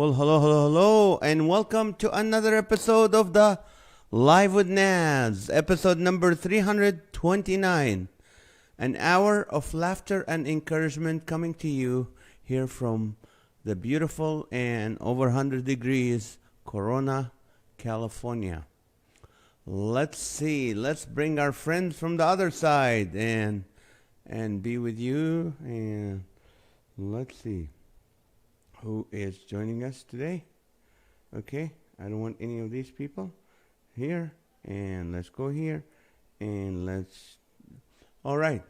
Well, hello, and welcome to another episode of the Live with NAZ, episode number 329. An hour of laughter and encouragement coming to you here from the beautiful and over 100 degrees Corona, California. Let's bring our friends from the other side and be with you. And let's see who is joining us today. Okay, I don't want any of these people here. And let's go here. And all right.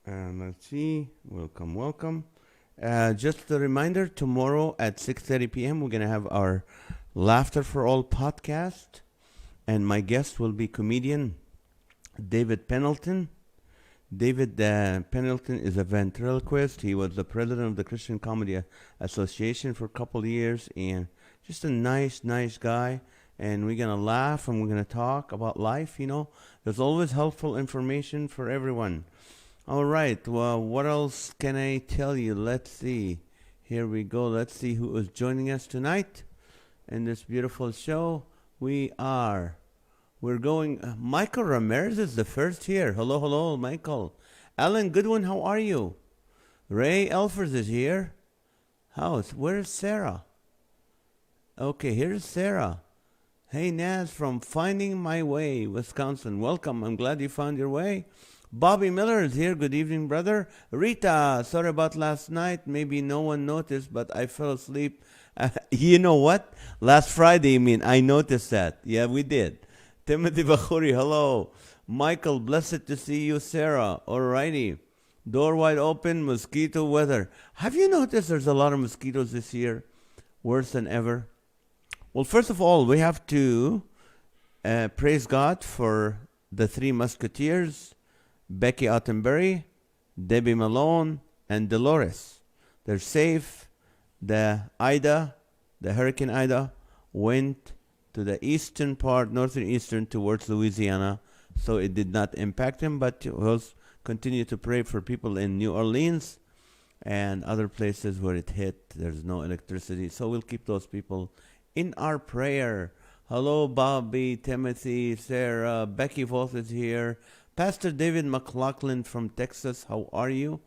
And let's see. Welcome. Just a reminder, tomorrow at 6:30 p.m. we're going to have our Laughter for All podcast. And my guest will be comedian David Pendleton. David Pendleton is a ventriloquist. He was the president of the Christian Comedy Association for a couple of years, and just a nice guy. And we're going to laugh and we're going to talk about life, There's always helpful information for everyone. All right, well, what else can I tell you? Let's see. Here we go. Let's see who is joining us tonight in this beautiful show. We're going, Michael Ramirez is the first here. Hello, Michael. Alan Goodwin, how are you? Ray Elfers is here. Where's Sarah? Okay, here's Sarah. Hey, Naz from Finding My Way, Wisconsin. Welcome. I'm glad you found your way. Bobby Miller is here. Good evening, brother. Rita, sorry about last night. Maybe no one noticed, but I fell asleep. You know what? Last Friday, I noticed that. Yeah, we did. Timothy Bakhuri, hello. Michael, blessed to see you. Sarah, alrighty. Door wide open, mosquito weather. Have you noticed there's a lot of mosquitoes this year? Worse than ever. Well, first of all, we have to praise God for the three musketeers, Becky Ottenberry, Debbie Malone, and Dolores. They're safe. The Hurricane Ida, went to the northern eastern towards Louisiana, so it did not impact him, but we'll continue to pray for people in New Orleans and other places where it hit. There's no electricity, so we'll keep those people in our prayer. Hello, Bobby, Timothy, Sarah, Becky Voth is here. Pastor David McLaughlin from Texas, how are you?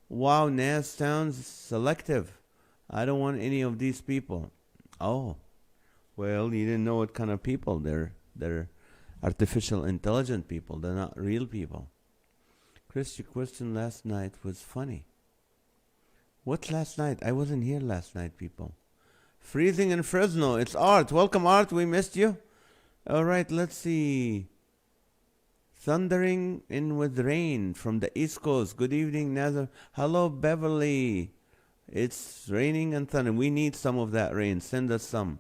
Wow, Naz sounds selective. I don't want any of these people. Oh. Well, you didn't know what kind of people. They're artificial intelligent people. They're not real people. Chris, your question last night was funny. What's last night? I wasn't here last night, people. Freezing in Fresno. It's Art. Welcome, Art. We missed you. All right, let's see. Thundering in with rain from the East Coast. Good evening, Nazar. Hello, Beverly. It's raining and thundering. We need some of that rain. Send us some.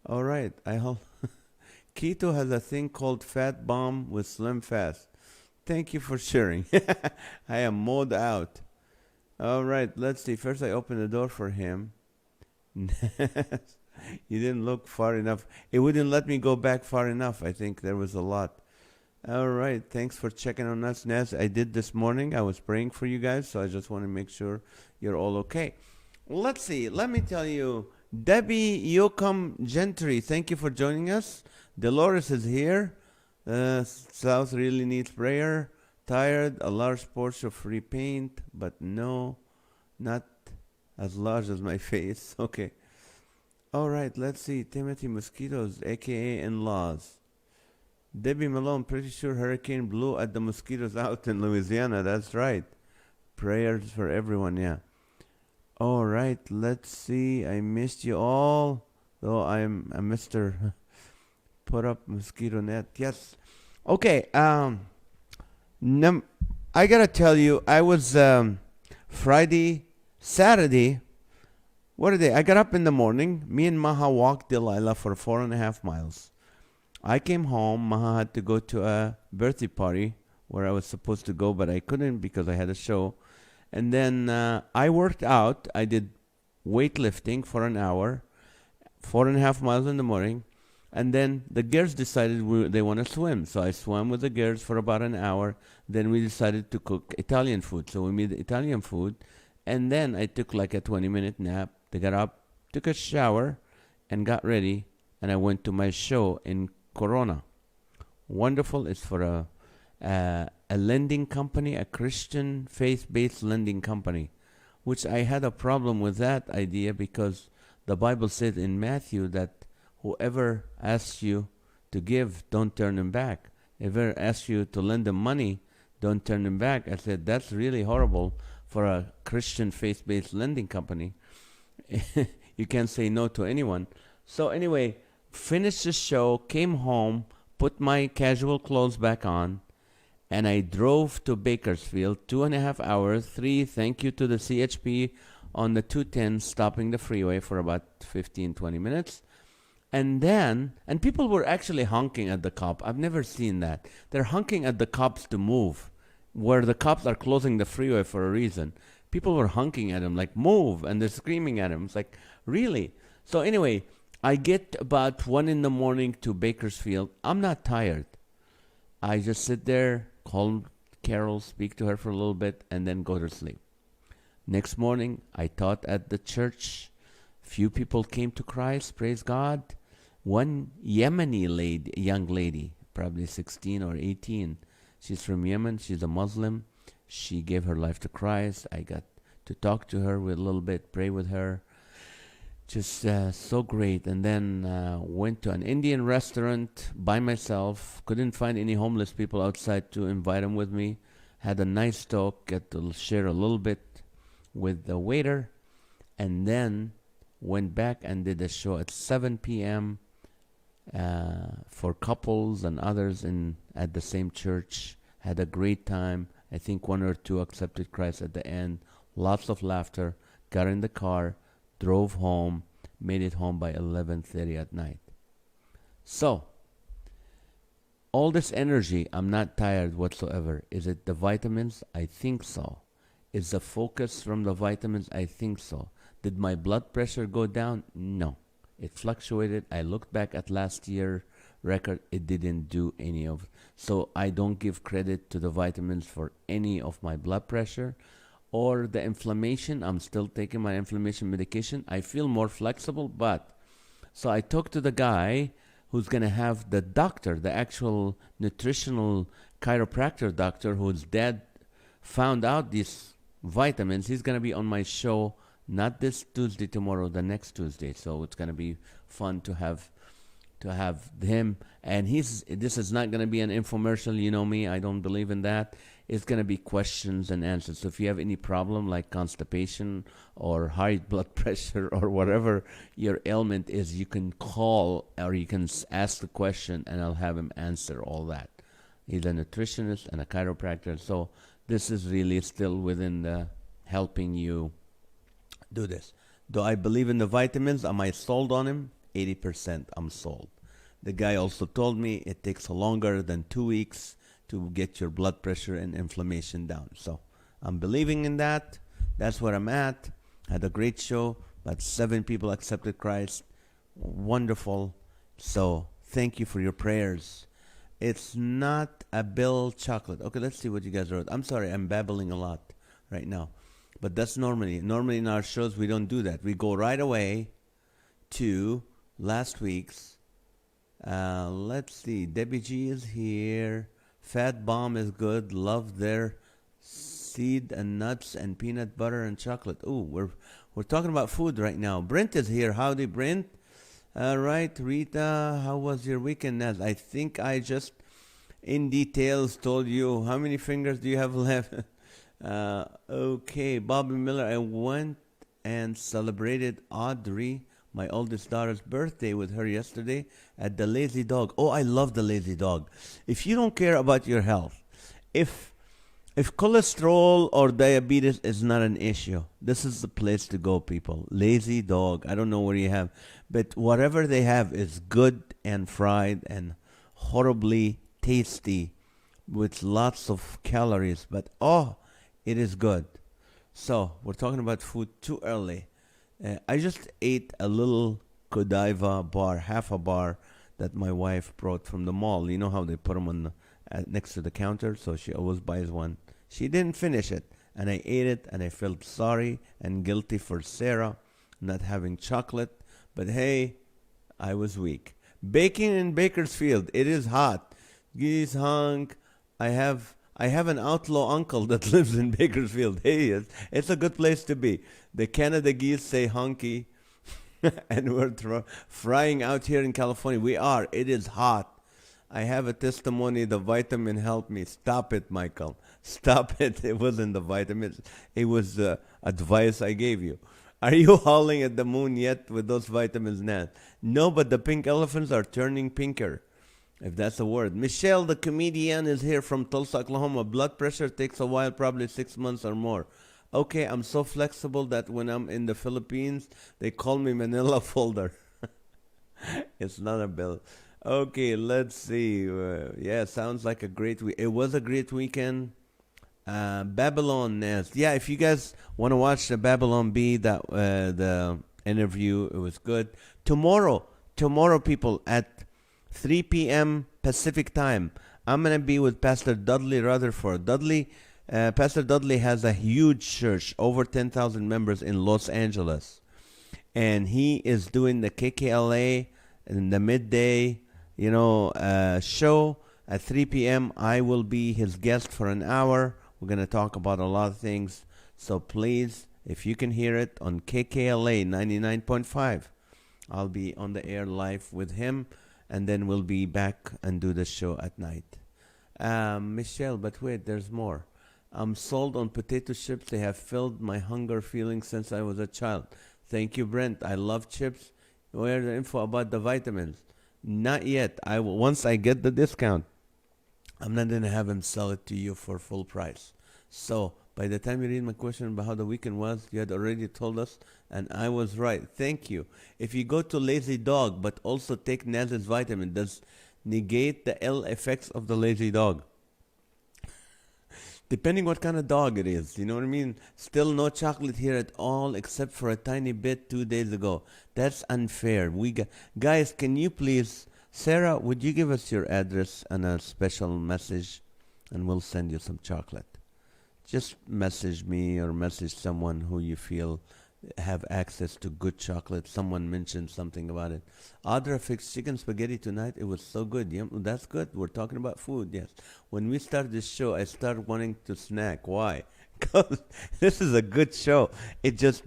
All right, I hope. Keto has a thing called Fat Bomb with Slim Fast. Thank you for sharing. I am mowed out. All right, let's see. First, I open the door for him. You didn't look far enough. It wouldn't let me go back far enough. I think there was a lot. All right, thanks for checking on us, Naz. I did this morning. I was praying for you guys, so I just want to make sure you're all okay. Let's see. Let me tell you. Debbie Yocum Gentry, thank you for joining us. Dolores is here. South really needs prayer. Tired, a large portion of free paint, but no, not as large as my face. Okay. All right, let's see. Timothy Mosquitoes, a.k.a. in-laws. Debbie Malone, pretty sure hurricane blew at the mosquitoes out in Louisiana. That's right. Prayers for everyone, yeah. All right, let's see. I missed you all. Though I'm a Mr. Put up mosquito net. Yes. Okay. I gotta tell you, I was Saturday. What a day! I got up in the morning. Me and Maha walked Delilah for 4.5 miles. I came home. Maha had to go to a birthday party where I was supposed to go, but I couldn't because I had a show. And then I worked out. I did weightlifting for an hour, 4.5 miles in the morning. And then the girls decided they want to swim. So I swam with the girls for about an hour. Then we decided to cook Italian food. So we made Italian food. And then I took like a 20-minute nap. They got up, took a shower, and got ready. And I went to my show in Corona. Wonderful. It's for a lending company, a Christian faith-based lending company, which I had a problem with that idea because the Bible said in Matthew that whoever asks you to give, don't turn him back. If ever asks you to lend them money, don't turn him back. I said, that's really horrible for a Christian faith-based lending company. You can't say no to anyone. So anyway, finished the show, came home, put my casual clothes back on, and I drove to Bakersfield, 2.5 hours, thank you to the CHP on the 210, stopping the freeway for about 15, 20 minutes. And people were actually honking at the cop. I've never seen that. They're honking at the cops to move, where the cops are closing the freeway for a reason. People were honking at him, like, move, and they're screaming at him. It's like, really? So anyway, I get about 1 in the morning to Bakersfield. I'm not tired. I just sit there, call Carol, speak to her for a little bit, and then go to sleep. Next morning, I taught at the church. Few people came to Christ, praise God. One Yemeni young lady, probably 16 or 18. She's from Yemen. She's a Muslim. She gave her life to Christ. I got to talk to her with a little bit, pray with her. Just so great. And then went to an Indian restaurant by myself. Couldn't find any homeless people outside to invite them with me. Had a nice talk, get to share a little bit with the waiter. And then went back and did a show at 7 p.m. For couples and others at the same church. Had a great time. I think 1 or 2 accepted Christ at the end. Lots of laughter. Got in the car, drove home, made it home by 11:30 at night. So, all this energy, I'm not tired whatsoever. Is it the vitamins? I think so. Is the focus from the vitamins? I think so. Did my blood pressure go down? No. It fluctuated. I looked back at last year's record. It didn't do any of. So I don't give credit to the vitamins for any of my blood pressure or the inflammation. I'm still taking my inflammation medication. I feel more flexible, but so I talked to the guy who's going to have the doctor, the actual nutritional chiropractor doctor whose dad found out these vitamins. He's going to be on my show, not this Tuesday, tomorrow, the next Tuesday. So it's going to be fun to have him. And this is not going to be an infomercial. You know me, I don't believe in that. It's going to be questions and answers. So if you have any problem like constipation or high blood pressure or whatever your ailment is, you can call or you can ask the question and I'll have him answer all that. He's a nutritionist and a chiropractor. So this is really still within the helping you do this. Do I believe in the vitamins? Am I sold on him? 80% I'm sold. The guy also told me it takes longer than 2 weeks to get your blood pressure and inflammation down. So I'm believing in that. That's where I'm at. Had a great show. About 7 people accepted Christ. Wonderful. So thank you for your prayers. It's not a Bill chocolate. Okay, let's see what you guys wrote. I'm sorry, I'm babbling a lot right now. But that's normally in our shows we don't do that. We go right away to last week's. Let's see. Debbie G is here. Fat Bomb is good. Love their seed and nuts and peanut butter and chocolate. Ooh, we're talking about food right now. Brent is here. Howdy, Brent. All right, Rita, how was your weekend, Naz? I think I just, in details, told you. How many fingers do you have left? Okay, Bobby Miller, I went and celebrated Audrey, my oldest daughter's birthday, with her yesterday at the Lazy Dog. Oh, I love the Lazy Dog. If you don't care about your health, if cholesterol or diabetes is not an issue, this is the place to go, people. Lazy Dog. I don't know where you have, but whatever they have is good and fried and horribly tasty with lots of calories. But it is good. So we're talking about food too early. I just ate a little Godiva bar, half a bar that my wife brought from the mall. You know how they put them on next to the counter, so she always buys one. She didn't finish it. and I ate it, and I felt sorry and guilty for Sarah not having chocolate. But hey, I was weak. Baking in Bakersfield. It is hot. Geese honk. I have an outlaw uncle that lives in Bakersfield. Hey, it's a good place to be. The Canada geese say honky, and we're frying out here in California. We are. It is hot. I have a testimony. The vitamin helped me. Stop it, Michael. Stop it. It wasn't the vitamins. It was the advice I gave you. Are you howling at the moon yet with those vitamins, Nat? No, but the pink elephants are turning pinker, if that's a word. Michelle, the comedian, is here from Tulsa, Oklahoma. Blood pressure takes a while, probably 6 months or more. Okay, I'm so flexible that when I'm in the Philippines, they call me Manila folder. It's not a bill. Okay, let's see. Yeah, sounds like a great week. It was a great weekend. Babylon Nest. Yeah, if you guys want to watch the Babylon B, that the interview, it was good. Tomorrow, people, at 3 p.m. Pacific time, I'm gonna be with Pastor Dudley Rutherford. Pastor Dudley has a huge church, over 10,000 members in Los Angeles, and he is doing the KKLA in the midday, show at 3 p.m. I will be his guest for an hour. We're going to talk about a lot of things. So please, if you can hear it on KKLA 99.5, I'll be on the air live with him, and then we'll be back and do the show at night. Michelle, but wait, there's more. I'm sold on potato chips. They have filled my hunger feeling since I was a child. Thank you, Brent. I love chips. Where's the info about the vitamins? Not yet. Once I get the discount, I'm not going to have him sell it to you for full price. So by the time you read my question about how the weekend was, you had already told us, and I was right. Thank you. If you go to Lazy Dog, but also take NAZ's vitamin, does negate the ill effects of the lazy dog? Depending what kind of dog it is, you know what I mean? Still no chocolate here at all, except for a tiny bit 2 days ago. That's unfair. Guys, can you please, Sarah, would you give us your address and a special message, and we'll send you some chocolate. Just message me or message someone who you feel have access to good chocolate. Someone mentioned something about it. Audra fixed chicken spaghetti tonight. It was so good. Yeah, that's good. We're talking about food, yes. When we start this show, I start wanting to snack. Why? Because this is a good show. It just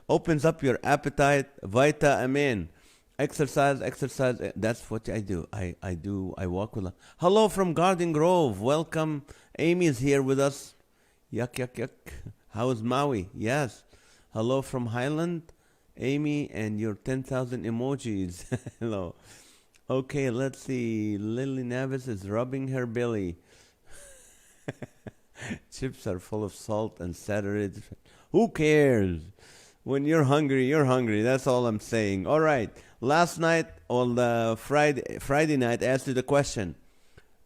opens up your appetite. Vitamin. Exercise. That's what I do. I walk with. Hello from Garden Grove. Welcome. Amy is here with us. Yuck. How's Maui? Yes. Hello from Highland, Amy, and your 10,000 emojis. Hello. Okay, let's see. Lily Navis is rubbing her belly. Chips are full of salt and saturated. Who cares? When you're hungry, you're hungry. That's all I'm saying. All right. Last night, on the Friday night, I asked you the question.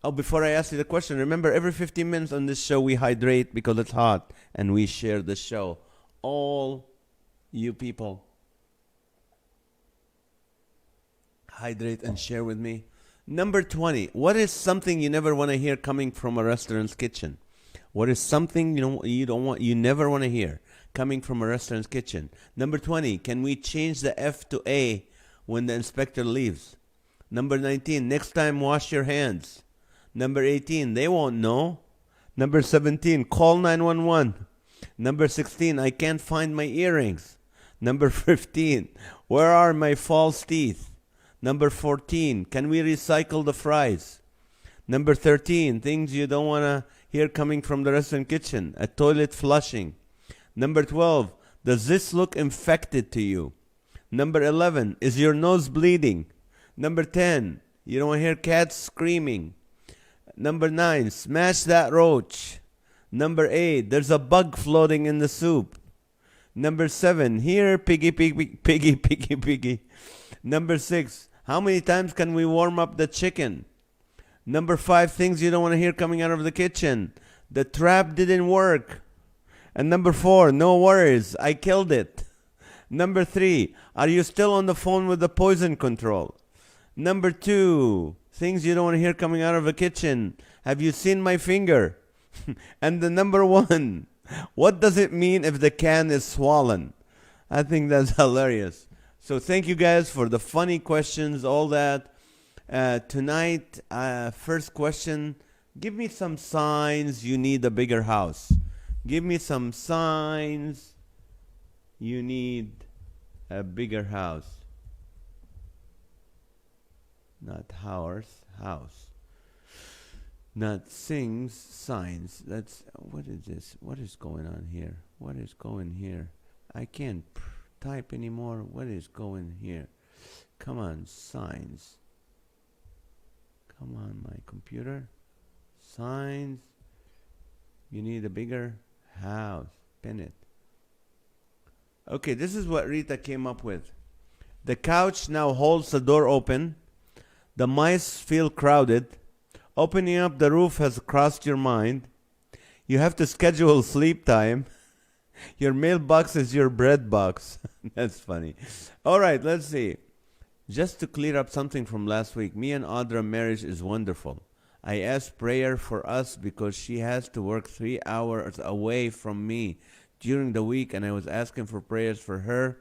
Oh, before I ask you the question, remember, every 15 minutes on this show, we hydrate because it's hot, and we share the show. All you people, hydrate and share with me. Number 20. What is something you never want to hear coming from a restaurant's kitchen? What is something you never want to hear coming from a restaurant's kitchen? Number 20. Can we change the F to A when the inspector leaves? Number 19. Next time, wash your hands. Number 18. They won't know. Number 17. Call 911. Number 16, I can't find my earrings. Number 15, where are my false teeth? Number 14, can we recycle the fries? Number 13, things you don't want to hear coming from the restaurant kitchen. A toilet flushing. Number 12, does this look infected to you? Number 11, is your nose bleeding? Number 10, you don't want to hear cats screaming. Number 9, smash that roach. Number 8, there's a bug floating in the soup. Number 7, here, piggy. Number 6, how many times can we warm up the chicken? Number 5, things you don't want to hear coming out of the kitchen. The trap didn't work. And number 4, no worries, I killed it. Number 3, are you still on the phone with the poison control? Number 2, things you don't want to hear coming out of the kitchen. Have you seen my finger? And the number 1, What does it mean if the can is swollen? I think that's hilarious. So thank you guys for the funny questions, all that. Tonight, first question, give me some signs you need a bigger house. Give me some signs you need a bigger house. Not house. Not things, signs. That's, what is this? What is going on here? What is going here? I can't type anymore. What is going here? Come on, signs. Come on, my computer. Signs. You need a bigger house. Pin it. Okay, this is what Rita came up with. The couch now holds the door open. The mice feel crowded. Opening up the roof has crossed your mind. You have to schedule sleep time. Your mailbox is your bread box. That's funny. All right, let's see. Just to clear up something from last week, me and Audra's marriage is wonderful. I asked prayer for us because she has to work 3 hours away from me during the week, and I was asking for prayers for her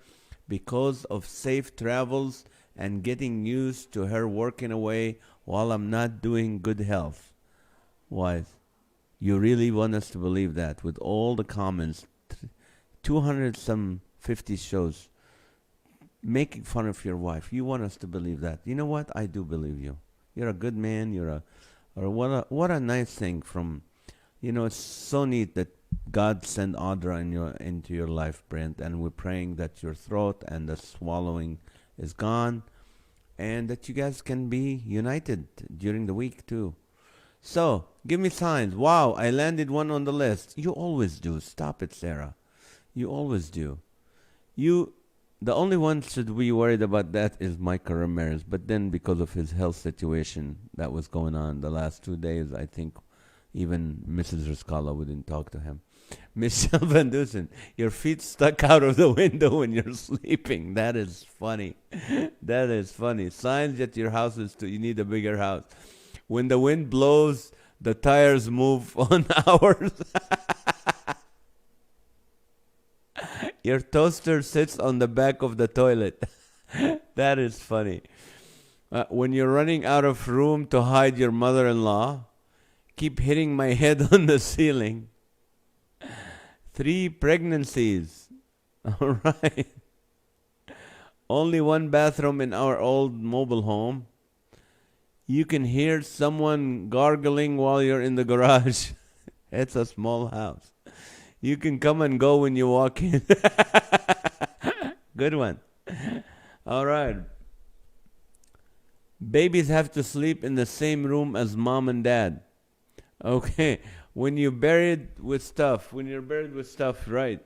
because of safe travels and getting used to her working away while I'm not doing good health. Why? You really want us to believe that with all the comments, 200 some 50 shows making fun of your wife. You want us to believe that. You know what? I do believe you. You're a good man. What a nice thing from, it's so neat that God sent Audra into your life, Brent, and we're praying that your throat and the swallowing is gone and that you guys can be united during the week too. So, give me signs. Wow, I landed one on the list. You always do. Stop it, Sarah. You always do. The only one should be worried about that is Michael Ramirez. But then because of his health situation that was going on the last 2 days, I think even Mrs. Riscala wouldn't talk to him. Michelle Van Dusen, your feet stuck out of the window when you're sleeping. That is funny. That is funny. Signs that your house you need a bigger house. When the wind blows, the tires move on hours. Your toaster sits on the back of the toilet. That is funny. When you're running out of room to hide your mother-in-law, keep hitting my head on the ceiling. 3 pregnancies. All right. Only 1 bathroom in our old mobile home. You can hear someone gargling while you're in the garage. It's a small house. You can come and go when you walk in. Good one. All right. Babies have to sleep in the same room as mom and dad. Okay. When you're buried with stuff, right.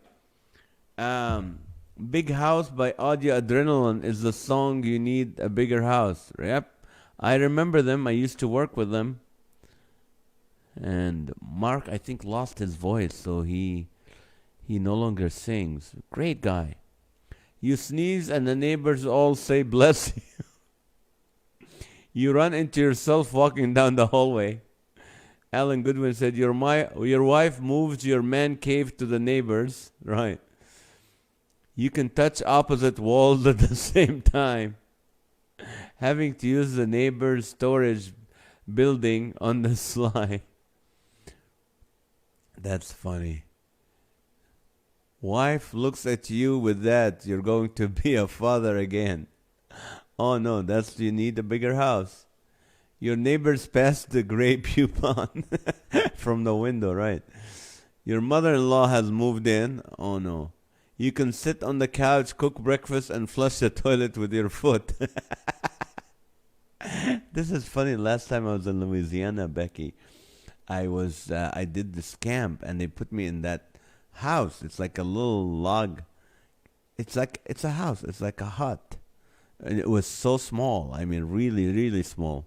Big House by Audio Adrenaline is the song You Need a Bigger House. Yep. I remember them. I used to work with them. And Mark, I think, lost his voice, so he no longer sings. Great guy. You sneeze and the neighbors all say bless you. You run into yourself walking down the hallway. Alan Goodwin said, your wife moves your man cave to the neighbors. Right. You can touch opposite walls at the same time. Having to use the neighbor's storage building on the sly. That's funny. Wife looks at you with that. You're going to be a father again. Oh no, you need a bigger house. Your neighbors passed the grape coupon from the window, right? Your mother-in-law has moved in. Oh no. You can sit on the couch, cook breakfast, and flush the toilet with your foot. This is funny. Last time I was in Louisiana, Becky, I did this camp and they put me in that house. It's like a little log. It's a house. It's like a hut. And it was so small. I mean, really, really small.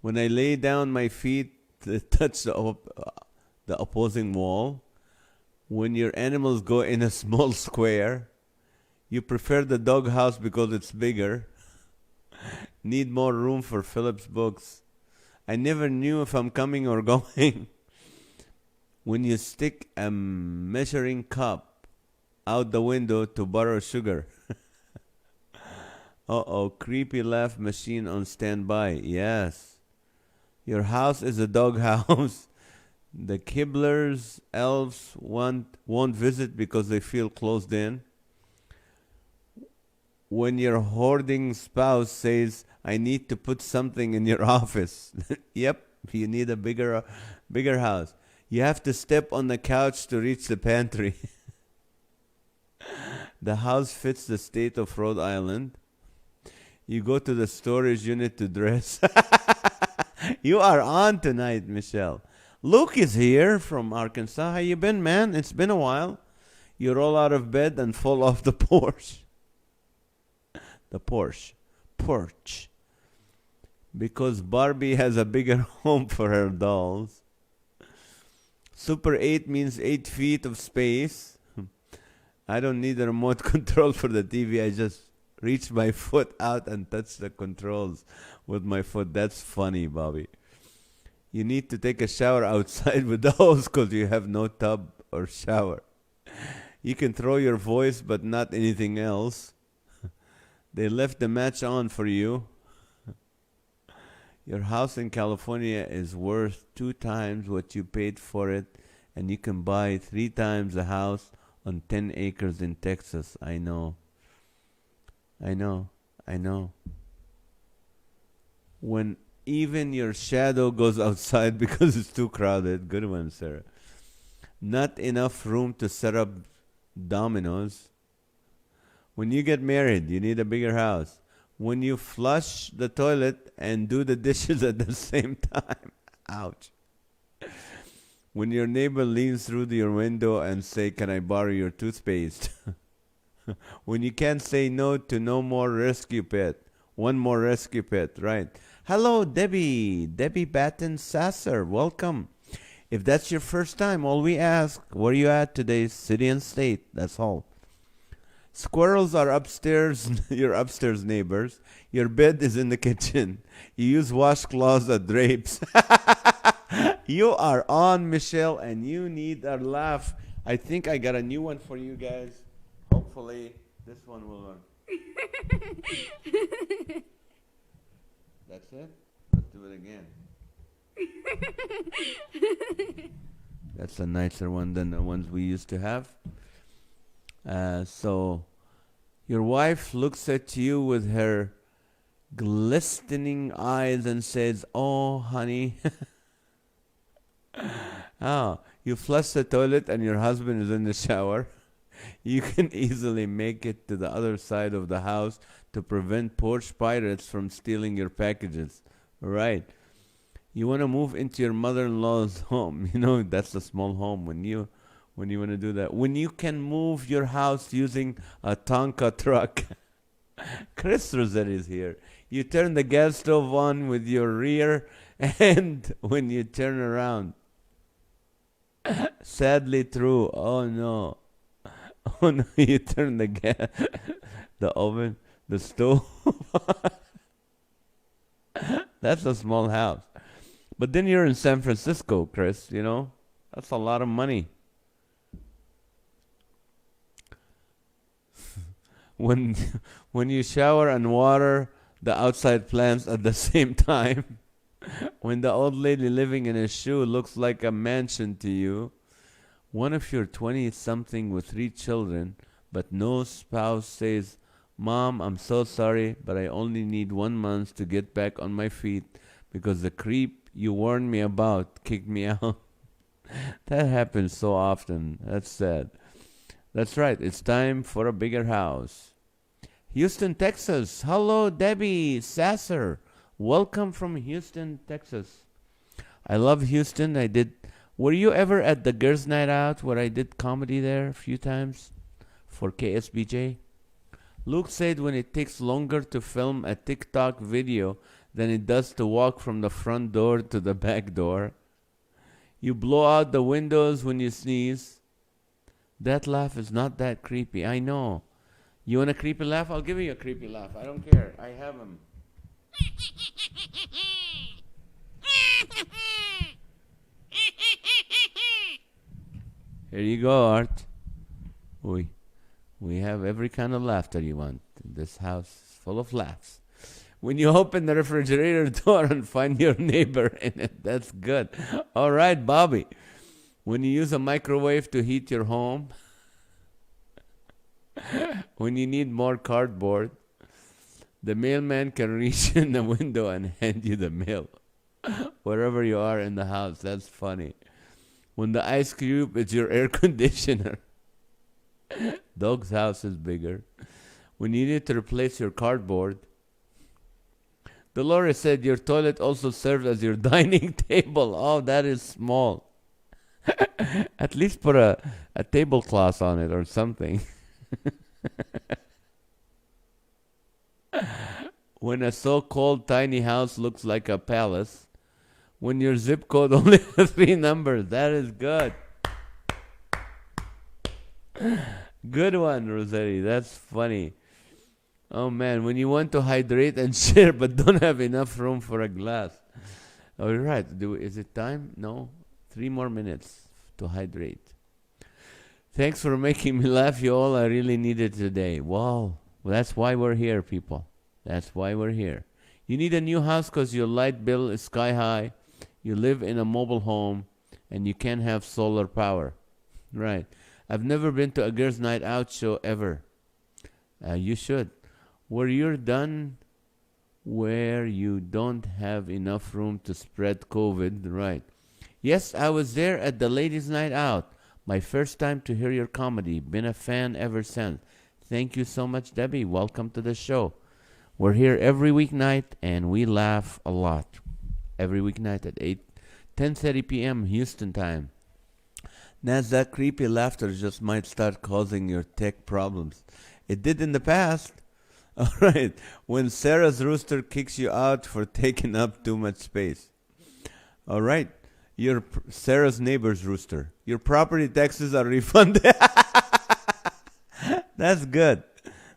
When I lay down, my feet touch the opposing wall. When your animals go in a small square, you prefer the doghouse because it's bigger. Need more room for Philip's books. I never knew if I'm coming or going. When you stick a measuring cup out the window to borrow sugar. Uh-oh, creepy laugh machine on standby. Yes. Your house is a doghouse. The Kibblers, elves won't visit because they feel closed in. When your hoarding spouse says, "I need to put something in your office." Yep, you need a bigger house. You have to step on the couch to reach the pantry. The house fits the state of Rhode Island. You go to the storage unit to dress. You are on tonight, Michelle. Luke is here from Arkansas. How you been, man? It's been a while. You roll out of bed and fall off the porch. The porch. Because Barbie has a bigger home for her dolls. Super 8 means 8 feet of space. I don't need a remote control for the TV. I just reach my foot out and touch the controls with my foot. That's funny, Bobby. You need to take a shower outside with the hose because you have no tub or shower. You can throw your voice, but not anything else. They left the match on for you. Your house in California is worth 2 times what you paid for it, and you can buy 3 times a house on 10 acres in Texas. I know. When even your shadow goes outside because it's too crowded. Good one, Sarah. Not enough room to set up dominoes. When you get married, you need a bigger house. When you flush the toilet and do the dishes at the same time. Ouch. When your neighbor leans through your window and say, "Can I borrow your toothpaste?" When you can't say no to no more rescue pet. One more rescue pet, right? Hello, Debbie. Debbie Batten Sasser. Welcome. If that's your first time, all we ask, where you at today? City and state. That's all. Squirrels are upstairs, your upstairs neighbors. Your bed is in the kitchen. You use washcloths as drapes. You are on, Michelle, and you need a laugh. I think I got a new one for you guys. Hopefully, this one will work. That's it? Let's do it again. That's a nicer one than the ones we used to have. So, your wife looks at you with her glistening eyes and says, "Oh, honey." You flush the toilet and your husband is in the shower. You can easily make it to the other side of the house to prevent porch pirates from stealing your packages. Right. You want to move into your mother-in-law's home. You know, that's a small home when you want to do that. When you can move your house using a Tonka truck. Chris Rossetti is here. You turn the gas stove on with your rear end when you turn around. Sadly true. Oh no. Oh no, you turn the gas, the oven, the stove. That's a small house. But then you're in San Francisco, Chris, you know? That's a lot of money. When you shower and water the outside plants at the same time. When the old lady living in a shoe looks like a mansion to you. One of your 20-something with 3 children, but no spouse says, "Mom, I'm so sorry, but I only need 1 month to get back on my feet because the creep you warned me about kicked me out." That happens so often. That's sad. That's right. It's time for a bigger house. Houston, Texas. Hello, Debbie Sasser. Welcome from Houston, Texas. I love Houston. Were you ever at the Girls' Night Out where I did comedy there a few times for KSBJ? Luke said when it takes longer to film a TikTok video than it does to walk from the front door to the back door. You blow out the windows when you sneeze. That laugh is not that creepy. I know. You want a creepy laugh? I'll give you a creepy laugh. I don't care. I have them. Here you go, Art. We we have every kind of laughter you want. This house is full of laughs. When you open the refrigerator door and find your neighbor in it, that's good. All right, Bobby. When you use a microwave to heat your home, when you need more cardboard, the mailman can reach in the window and hand you the mail. Wherever you are in the house, that's funny. When the ice cube is your air conditioner, dog's house is bigger. When you need to replace your cardboard, Dolores said your toilet also serves as your dining table. Oh, that is small. At least put a tablecloth on it or something. When a so-called tiny house looks like a palace, when your zip code only has 3 numbers, that is good. Good one, Rossetti. That's funny. Oh man, when you want to hydrate and share but don't have enough room for a glass. All right, is it time? No, 3 more minutes to hydrate. Thanks for making me laugh, you all. I really needed today. Wow, well, that's why we're here, people. That's why we're here. You need a new house because your light bill is sky high. You live in a mobile home and you can't have solar power. Right. I've never been to a girls' night out show ever. You should. Where you're done, where you don't have enough room to spread COVID. Right. Yes, I was there at the ladies' night out. My first time to hear your comedy. Been a fan ever since. Thank you so much, Debbie. Welcome to the show. We're here every weeknight and we laugh a lot. Every weeknight at 10:30 p.m. Houston time. NAZ, that creepy laughter just might start causing your tech problems. It did in the past. All right. When Sarah's rooster kicks you out for taking up too much space. All right. Your Sarah's neighbor's rooster. Your property taxes are refunded. That's good.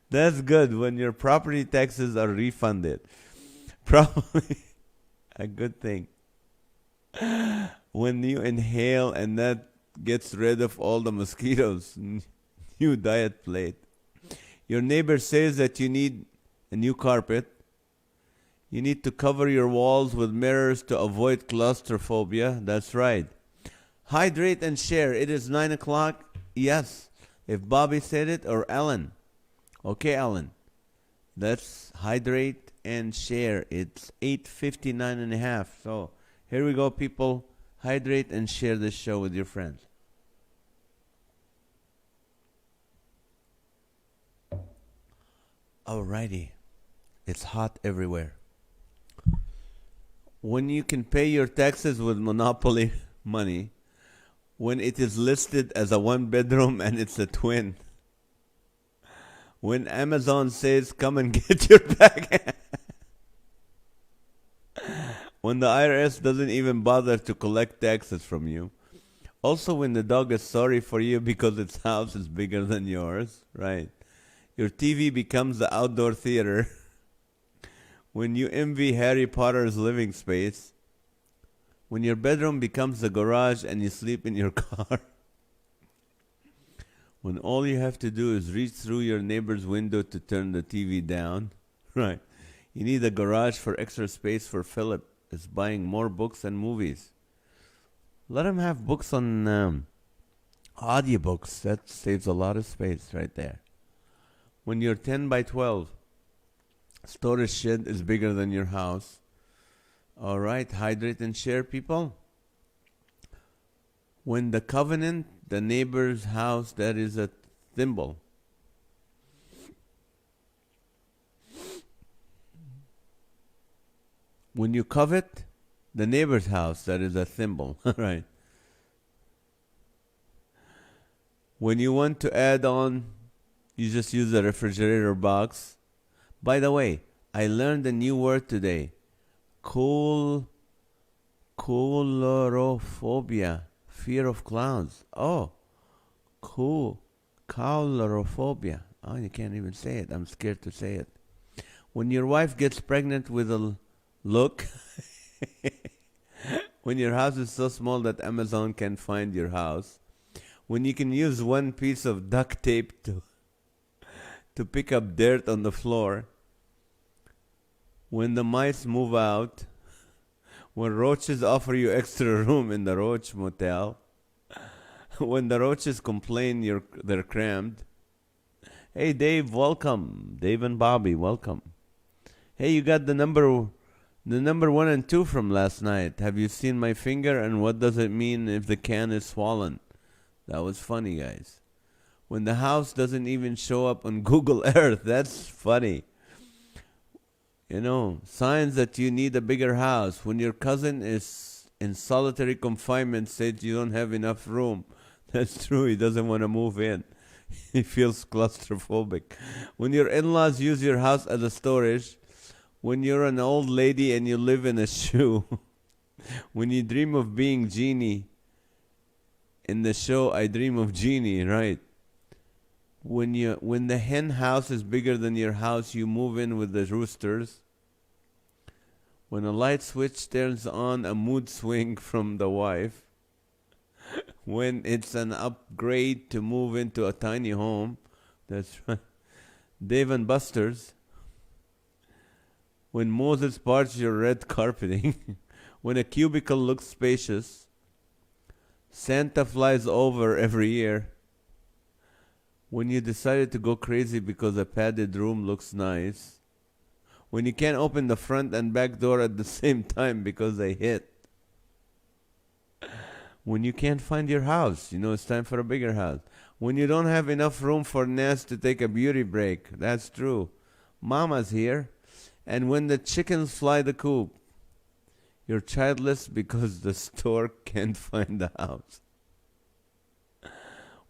That's good when your property taxes are refunded. Probably a good thing. When you inhale and that gets rid of all the mosquitoes. New diet plate. Your neighbor says that you need a new carpet. You need to cover your walls with mirrors to avoid claustrophobia. That's right. Hydrate and share. It is 9 o'clock. Yes. If Bobby said it or Ellen. Okay, Ellen. Let's hydrate and share. It's 8:59 and a half. So here we go, people. Hydrate and share this show with your friends. Alrighty. It's hot everywhere. When you can pay your taxes with Monopoly money, when it is listed as a 1 bedroom and it's a twin, when Amazon says, come and get your bag, when the IRS doesn't even bother to collect taxes from you, also when the dog is sorry for you because its house is bigger than yours, right? Your TV becomes the outdoor theater. When you envy Harry Potter's living space, when your bedroom becomes the garage and you sleep in your car, when all you have to do is reach through your neighbor's window to turn the TV down, right? You need a garage for extra space for Philip. Is buying more books and movies. Let him have books on audiobooks. That saves a lot of space right there. When your 10 by 12 storage shed is bigger than your house. All right, hydrate and share, people. When the covenant, the neighbor's house, that is a thimble. When you covet the neighbor's house, that is a thimble, right? When you want to add on, you just use a refrigerator box. By the way, I learned a new word today. Coulrophobia, fear of clowns. Oh, coulrophobia. Oh, you can't even say it. I'm scared to say it. When your wife gets pregnant with a look, when your house is so small that Amazon can find your house, When you can use one piece of duct tape to pick up dirt on the floor, when the mice move out, when roaches offer you extra room in the roach motel, when the roaches complain they're crammed. Hey Dave, welcome. Dave and Bobby, welcome. Hey, you got the number 1 and 2 from last night. Have you seen my finger, and what does it mean if the can is swollen? That was funny, guys. When the house doesn't even show up on Google Earth, that's funny. Signs that you need a bigger house. When your cousin is in solitary confinement, says you don't have enough room. That's true. He doesn't want to move in. He feels claustrophobic. When your in-laws use your house as a storage. When you're an old lady and you live in a shoe. When you dream of being Genie. In the show, I Dream of Genie, right? When the hen house is bigger than your house, you move in with the roosters. When a light switch turns on a mood swing from the wife. When it's an upgrade to move into a tiny home. That's right. Dave and Buster's. When Moses parts your red carpeting. When a cubicle looks spacious. Santa flies over every year. When you decided to go crazy because a padded room looks nice. When you can't open the front and back door at the same time because they hit. When you can't find your house, it's time for a bigger house. When you don't have enough room for NAZ to take a beauty break. That's true. Mama's here. And when the chickens fly the coop. You're childless because the store can't find the house.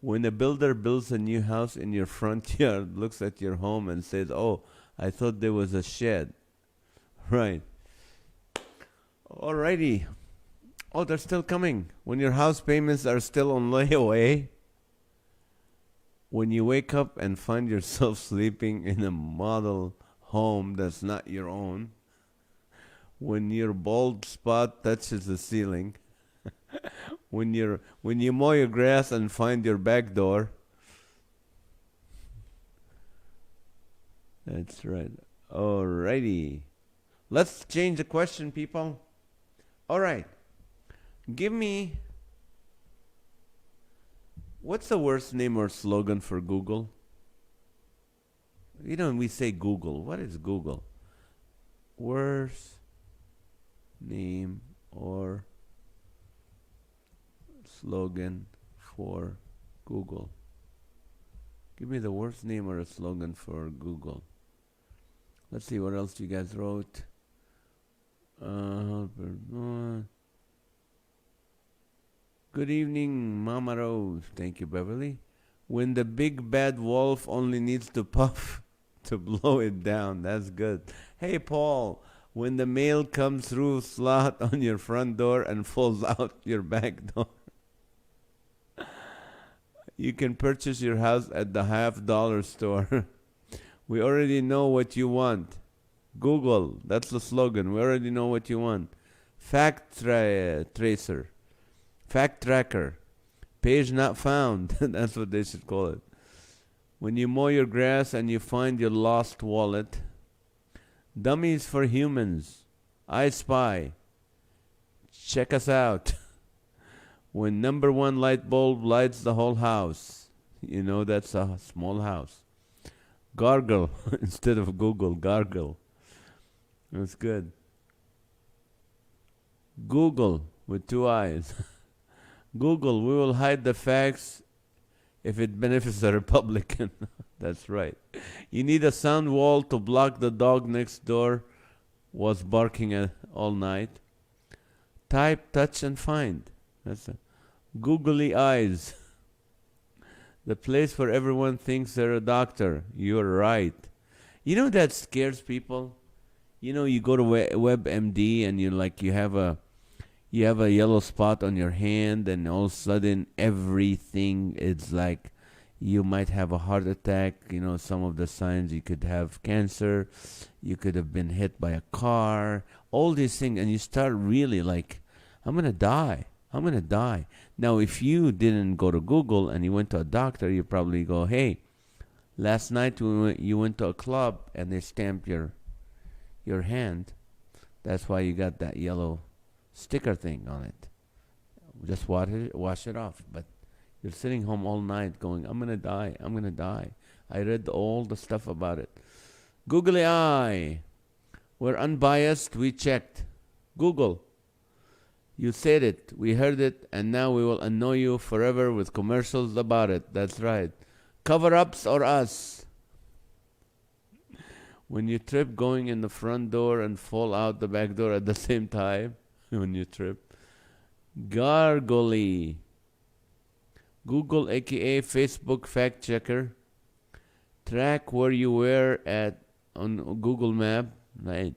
When a builder builds a new house in your front yard, looks at your home and says, "Oh, I thought there was a shed." Right. Alrighty. Oh, they're still coming. When your house payments are still on layaway. When you wake up and find yourself sleeping in a model home that's not your own. When your bald spot touches the ceiling. When you mow your grass and find your back door. That's right. Alrighty. Let's change the question, people. Alright. Give me... What's the worst name or slogan for Google? We say Google. What is Google? Worst name or slogan for Google. Give me the worst name or a slogan for Google. Let's see what else you guys wrote. Good evening, Mama Rose. Thank you, Beverly. When the big bad wolf only needs to puff to blow it down. That's good. Hey, Paul. When the mail comes through slot on your front door and falls out your back door. You can purchase your house at the $50 store. We already know what you want. Google. That's the slogan. We already know what you want. Tracer. Fact tracker. Page not found. That's what they should call it. When you mow your grass and you find your lost wallet. Dummies for humans. I Spy. Check us out. When number 1 light bulb lights the whole house. That's a small house. Gargle. Instead of Google. Gargle. That's good. Google. With 2 eyes. Google. We will hide the facts if it benefits the Republican. That's right. You need a sound wall to block the dog next door was barking all night. Type, touch, and find. That's a googly eyes. The place where everyone thinks they're a doctor. You're right. That scares people. You go to WebMD and you have a yellow spot on your hand, and all of a sudden everything is like you might have a heart attack. Some of the signs, you could have cancer, you could have been hit by a car, all these things, and you start really like, I'm gonna die. Now, if you didn't go to Google and you went to a doctor, you probably go, hey, last night you went to a club and they stamped your hand. That's why you got that yellow sticker thing on it. Just wash it off. But you're sitting home all night going, I'm going to die. I'm going to die. I read all the stuff about it. Googly eye. We're unbiased. We checked. Google. You said it. We heard it. And now we will annoy you forever with commercials about it. That's right. Cover-ups or us? When you trip going in the front door and fall out the back door at the same time. When you trip. Gargly. Google, aka Facebook fact checker. Track where you were at on Google Map. Right.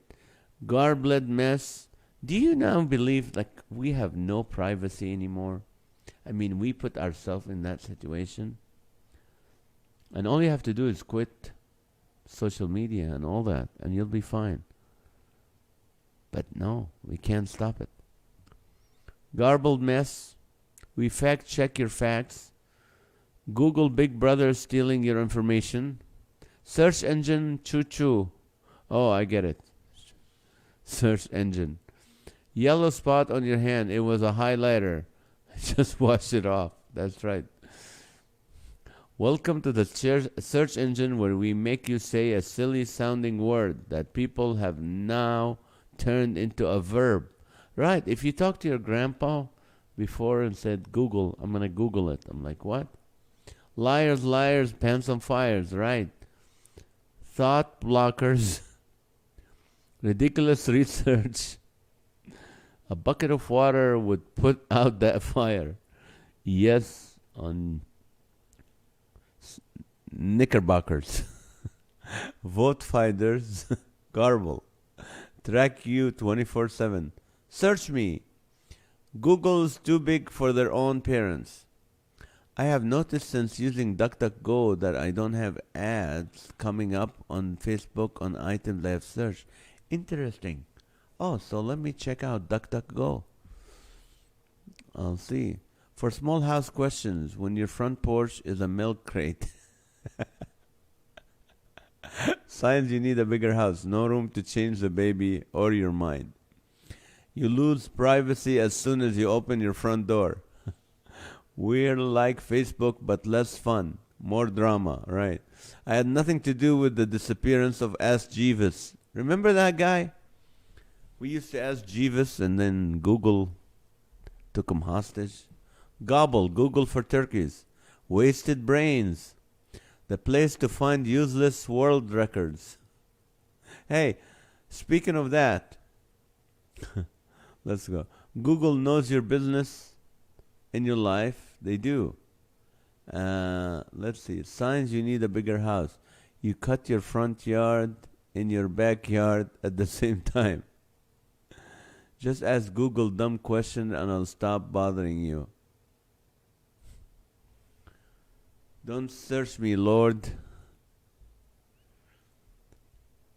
Garbled mess. Do you now believe like we have no privacy anymore? I mean, we put ourselves in that situation. And all you have to do is quit social media and all that, and you'll be fine. But no, we can't stop it. Garbled mess. We fact check your facts. Google Big Brother stealing your information. Search engine choo-choo. Oh, I get it. Search engine. Yellow spot on your hand. It was a highlighter. Just wash it off. That's right. Welcome to the search engine where we make you say a silly sounding word that people have now turned into a verb. Right. If you talk to your grandpa before and said, Google, I'm going to Google it. I'm like, what? Liars, liars, pants on fires. Right. Thought blockers. Ridiculous research. A bucket of water would put out that fire. Yes, on knickerbockers. Vote finders. Garble. Track you 24/7. Search me. Google's too big for their own parents. I have noticed since using DuckDuckGo that I don't have ads coming up on Facebook on items I have searched. Interesting. Oh, so let me check out DuckDuckGo. I'll see. For small house questions, when your front porch is a milk crate. Signs you need a bigger house. No room to change the baby or your mind. You lose privacy as soon as you open your front door. We're like Facebook, but less fun. More drama, right? I had nothing to do with the disappearance of Ask Jeeves. Remember that guy? We used to ask Jeeves and then Google took him hostage. Gobble, Google for turkeys. Wasted brains. The place to find useless world records. Hey, speaking of that, let's go. Google knows your business in your life. They do. Let's see. Signs you need a bigger house. You cut your front yard in your backyard at the same time. Just ask Google dumb question and I'll stop bothering you. Don't search me, Lord.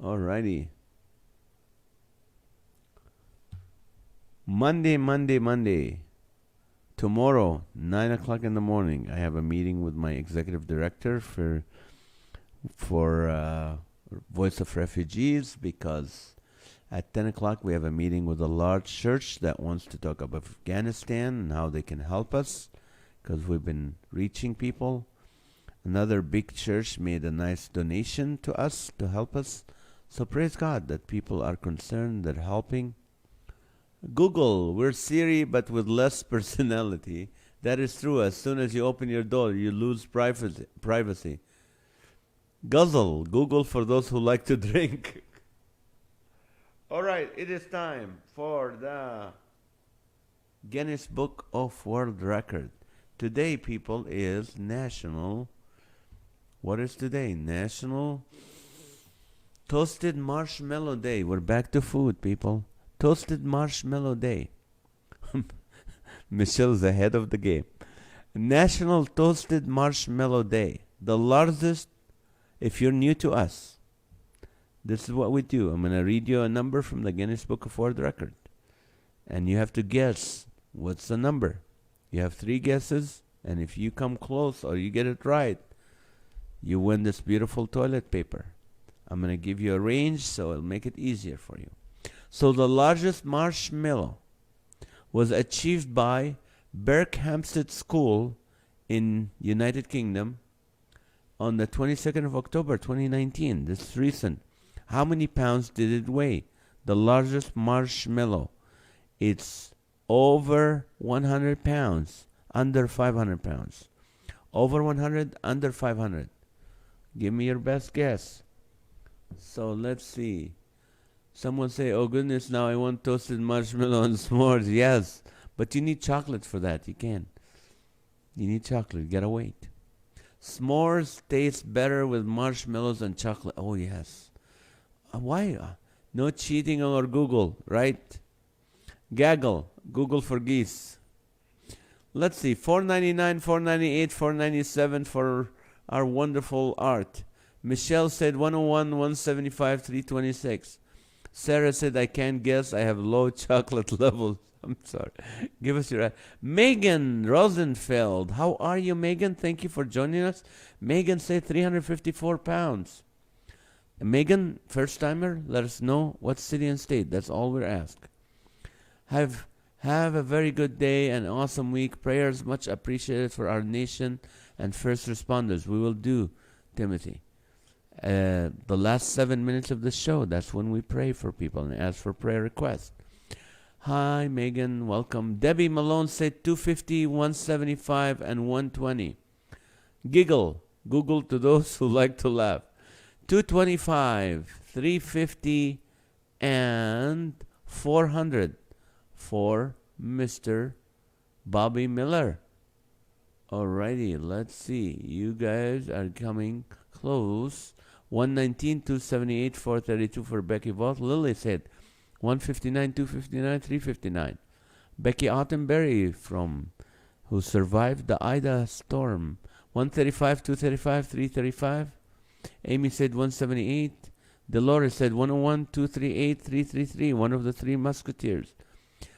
Alrighty. Monday. Tomorrow, 9 o'clock in the morning, I have a meeting with my executive director for Voice of Refugees, because at 10 o'clock we have a meeting with a large church that wants to talk about Afghanistan and how they can help us, because we've been reaching people. Another big church made a nice donation to us to help us. So praise God that people are concerned, they're helping. Google, we're Siri but with less personality. That is true. As soon as you open your door, you lose privacy. Guzzle, Google for those who like to drink. All right, it is time for the Guinness Book of World Record. Today, people, is National... What is today? National Toasted Marshmallow Day. We're back to food, people. Toasted Marshmallow Day. Michelle's ahead of the game. National Toasted Marshmallow Day. The largest, if you're new to us, this is what we do. I'm going to read you a number from the Guinness Book of World Record. And you have to guess what's the number. You have 3 guesses, and if you come close or you get it right, you win this beautiful toilet paper. I'm going to give you a range so it'll make it easier for you. So the largest marshmallow was achieved by Berkhamsted School in United Kingdom on the 22nd of October 2019. This is recent. How many pounds did it weigh? The largest marshmallow. It's over 100 pounds, under 500 pounds. Over 100, under 500. Give me your best guess. So let's see. Someone say, oh goodness, now I want toasted marshmallow and s'mores. Yes, but you need chocolate for that. You can't. You need chocolate. You gotta wait. S'mores tastes better with marshmallows and chocolate. Oh yes. Why? No cheating on our Google, right? Gaggle. Google for geese. Let's see. $4.99, $4.98, $4.97 for our wonderful art. Michelle said 101, 175, 326. Sarah said, I can't guess. I have low chocolate levels. I'm sorry. Give us your... Megan Rosenfeld. How are you, Megan? Thank you for joining us. Megan said 354 pounds. Megan, first timer, let us know what city and state. That's all we're asked. Have a very good day and awesome week. Prayers much appreciated for our nation and first responders. We will do, Timothy. The last 7 minutes of the show, that's when we pray for people and ask for prayer requests. Hi, Megan. Welcome. Debbie Malone said 250, 175, and 120. Giggle. Google to those who like to laugh. 225, 350, and 400 for Mr. Bobby Miller. Alrighty, let's see. You guys are coming close. 119, 278, 432 for Becky Voth. Lily said 159, 259, 359. Becky Ottenberry who survived the Ida storm. 135, 235, 335. Amy said 178. Dolores said 101, 238, 333. One of the 3 musketeers.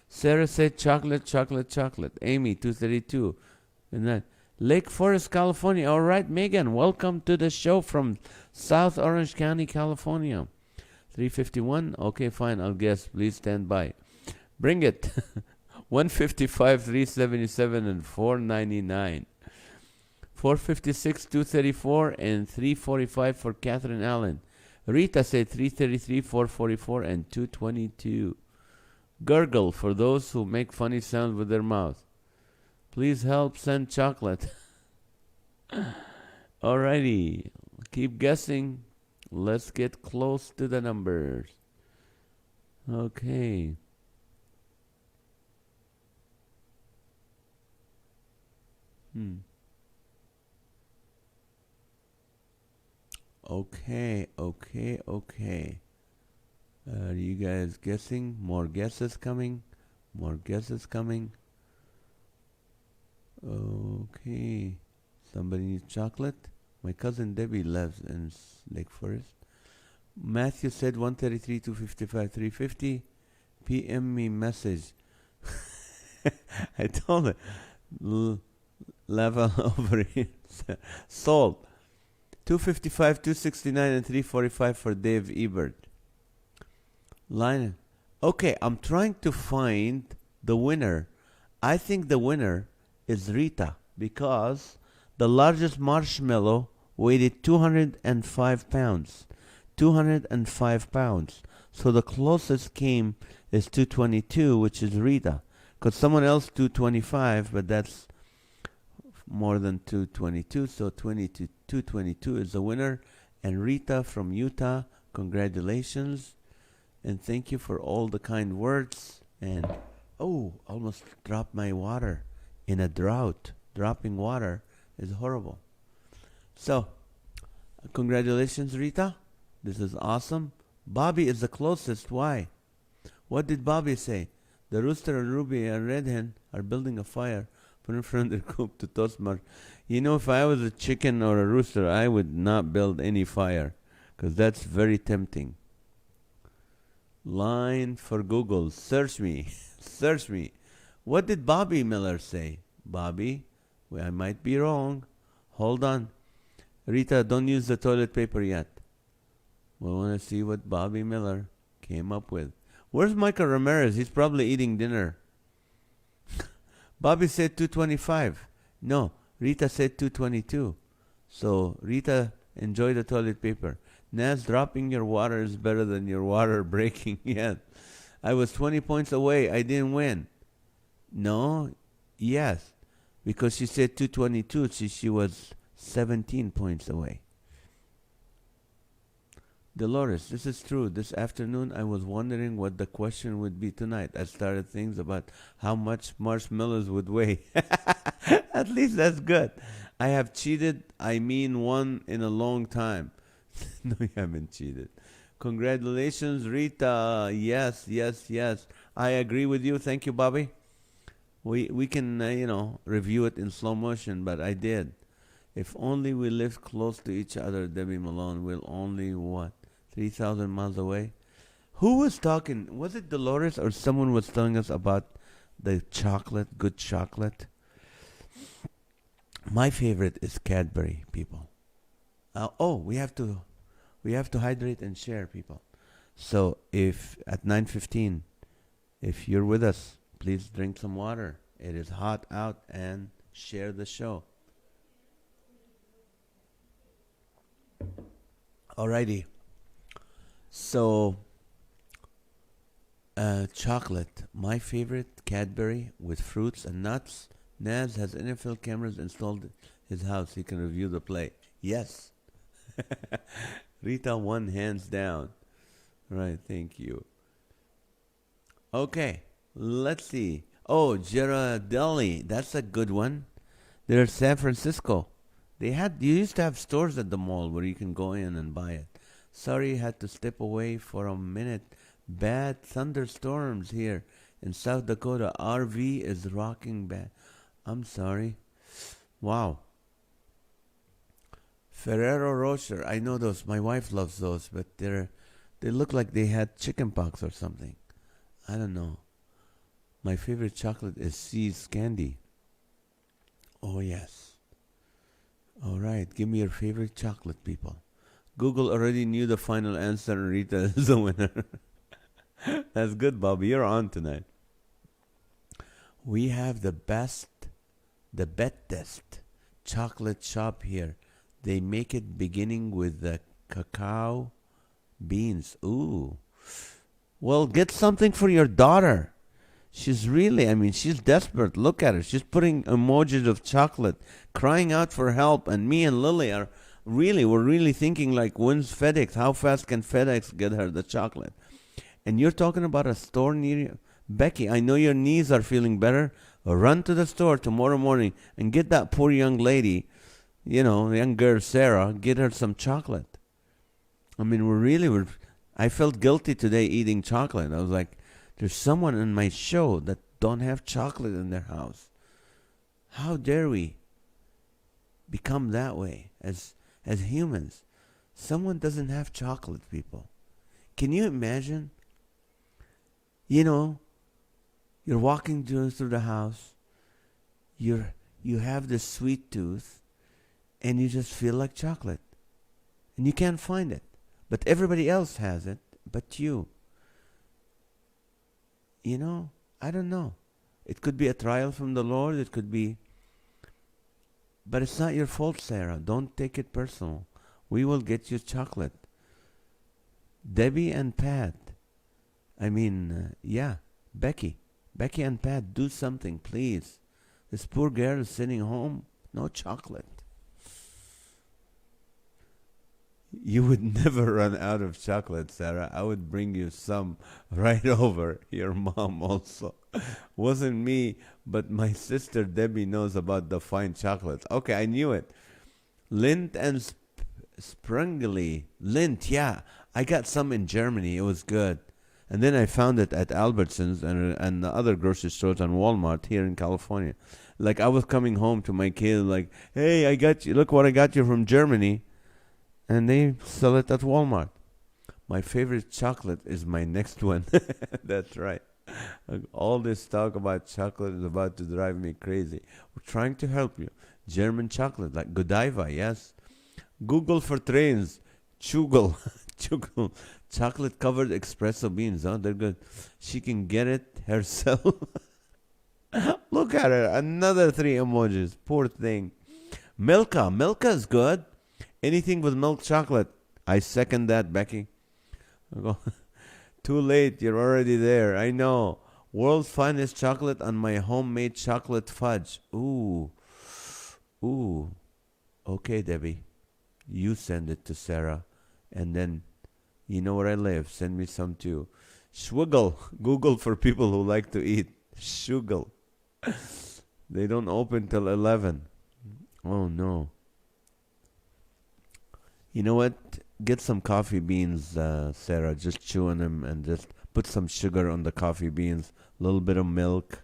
Sarah said chocolate, chocolate, chocolate. Amy 232. And then Lake Forest, California. All right, Megan, welcome to the show from South Orange County, California. 351. Okay, fine. I'll guess. Please stand by. Bring it. 155, 377, and 499. 456, 234, and 345 for Catherine Allen. Rita said 333, 444, and 222. Gurgle for those who make funny sounds with their mouth. Please help send chocolate. Alrighty. Keep guessing. Let's get close to the numbers. Okay. Okay. Are you guys guessing? More guesses coming? Okay. Somebody needs chocolate? My cousin Debbie lives in Lake Forest. Matthew said 133, 255, 350. PM me message. I told her. Level over here. Sold. 255, 269, and 345 for Dave Ebert. Line. Okay, I'm trying to find the winner. I think the winner is Rita because the largest marshmallow weighed 205 pounds. 205 pounds. So the closest came is 222, which is Rita. Because someone else 225, but that's more than 222. So 222 is the winner. And Rita from Utah, congratulations. And thank you for all the kind words. And, almost dropped my water in a drought. Dropping water is horrible. So, congratulations, Rita. This is awesome. Bobby is the closest. Why? What did Bobby say? The rooster and Ruby and Red Hen are building a fire. Put in front of their coop to toast marsh. You know, if I was a chicken or a rooster, I would not build any fire. Because that's very tempting. Line for Google. Search me. Search me. What did Bobby Miller say? Bobby, I might be wrong. Hold on. Rita, don't use the toilet paper yet. We want to see what Bobby Miller came up with. Where's Michael Ramirez? He's probably eating dinner. Bobby said 225. No, Rita said 222. So, Rita, enjoy the toilet paper. Naz, dropping your water is better than your water breaking. Yeah. I was 20 points away. I didn't win. No, yes. Because she said 222, she was 17 points away. Dolores, this is true. This afternoon, I was wondering what the question would be tonight. I started things about how much marshmallows would weigh. At least that's good. I have cheated. I mean, won in a long time. No, you haven't cheated. Congratulations, Rita. Yes, yes, yes. I agree with you. Thank you, Bobby. We can, review it in slow motion, but I did. If only we lived close to each other, Debbie Malone, we'll only, what, 3,000 miles away? Who was talking? Was it Dolores or someone was telling us about the chocolate, good chocolate? My favorite is Cadbury, people. We have to hydrate and share, people. So if at 9:15, if you're with us, please drink some water. It is hot out, and share the show. Alrighty. So, chocolate. My favorite, Cadbury with fruits and nuts. Naz has NFL cameras installed in his house. He can review the play. Yes. Rita won hands down. Right, thank you. Okay, let's see. Oh, Ghirardelli. That's a good one. They're in San Francisco. You used to have stores at the mall where you can go in and buy it. Sorry, had to step away for a minute. Bad thunderstorms here in South Dakota. RV is rocking bad. I'm sorry. Wow. Ferrero Rocher. I know those. My wife loves those, but they look like they had chicken pox or something. I don't know. My favorite chocolate is See's candy. Oh, yes. All right. Give me your favorite chocolate, people. Google already knew the final answer, and Rita is the winner. That's good, Bobby. You're on tonight. We have the best chocolate shop here. They make it beginning with the cacao beans. Ooh. Well, get something for your daughter. She's desperate. Look at her. She's putting emojis of chocolate, crying out for help. And me and Lily we're really thinking like, when's FedEx? How fast can FedEx get her the chocolate? And you're talking about a store near you. Becky, I know your knees are feeling better. Run to the store tomorrow morning and get that poor young lady, young girl Sarah, get her some chocolate. I mean, I felt guilty today eating chocolate. I was like, there's someone in my show that don't have chocolate in their house. How dare we become that way as humans? Someone doesn't have chocolate, people. Can you imagine? You're walking through the house. You have this sweet tooth, and you just feel like chocolate, and you can't find it, but everybody else has it, but you. I don't know. It could be a trial from the Lord. It could be. But it's not your fault, Sarah. Don't take it personal. We will get you chocolate. Debbie and Pat. Becky. Becky and Pat, do something, please. This poor girl is sitting home. No chocolate. You would never run out of chocolate, Sarah. I would bring you some right over. Your mom also. Wasn't me, but my sister Debbie knows about the fine chocolates. Okay, I knew it. Lindt and Sprungly. Lindt, yeah. I got some in Germany. It was good. And then I found it at Albertsons and the other grocery stores and Walmart here in California. Like, I was coming home to my kid like, hey, I got you. Look what I got you from Germany. And they sell it at Walmart. My favorite chocolate is my next one. That's right. Like, all this talk about chocolate is about to drive me crazy. We're trying to help you. German chocolate, like Godiva, yes. Google for trains. Chugel. Chugel. Chocolate covered espresso beans, huh? They're good. She can get it herself. Look at her. Another three emojis. Poor thing. Milka. Milka is good. Anything with milk chocolate. I second that, Becky. I go, too late. You're already there. I know. World's finest chocolate on my homemade chocolate fudge. Ooh. Ooh. Okay, Debbie. You send it to Sarah. And then, you know where I live. Send me some too. Schwiggle. Google for people who like to eat. Schwiggle. They don't open till 11. Oh, no. You know what? Get some coffee beans, Sarah. Just chew on them and just put some sugar on the coffee beans. A little bit of milk